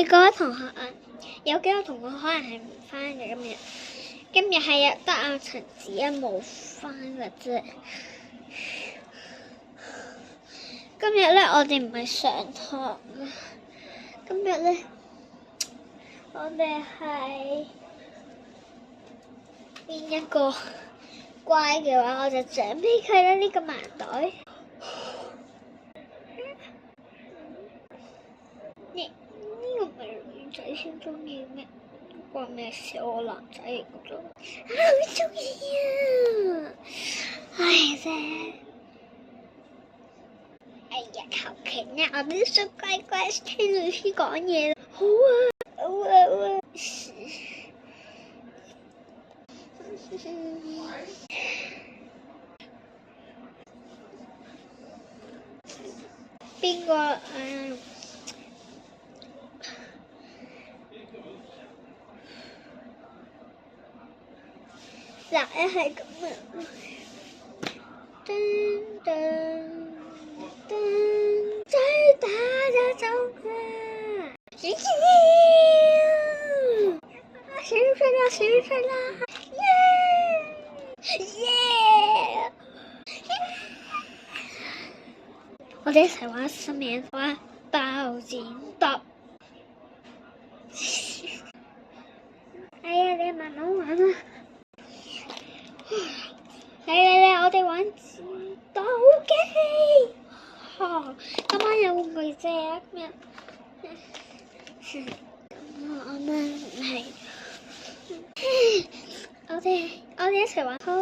哋嗰位同學啊，有幾個同學可能係唔返嘅今日。今日係得阿陳子欣冇返嘅啫。今日咧，我哋唔係上堂嘅。今日咧，我哋係邊一個乖嘅話，我就獎俾佢啦。呢個盲袋。呢個唔係女仔先中意咩？關咩事？我男仔嚟嘅啫。好中意啊！唉啫。哎呀，求其啦！我都想乖乖聽老師講嘢啦。好啊，好啊，好啊。邊個嗱，係咁啊！噔噔噔，再打就走啦！誰入睡啦？誰入睡啦？耶！我哋一齊玩新名花包剪揼。哎呀，你慢慢玩啦。嚟，我哋玩剪刀機。今晚有玩具借啊！今日我們係我哋一齊玩。好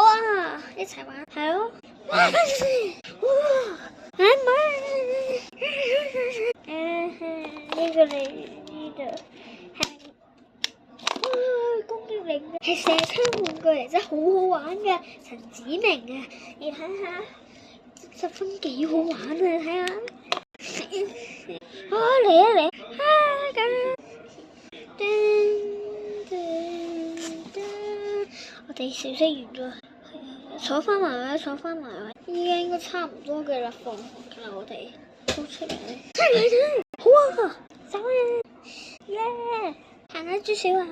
啊，一齊玩係咯。哇！呢個嚟呢度係公擊力嘅，係射槍玩具嚟，真係好好玩嘅。陳子明啊，你睇下，10分幾好玩啊！你睇下，嚟啊！咁，我哋小息完咗，坐翻埋位，依家應該差唔多嘅啦，放學㗎啦，我哋都出嚟。好啊，走啊！耶！行啦，朱小華。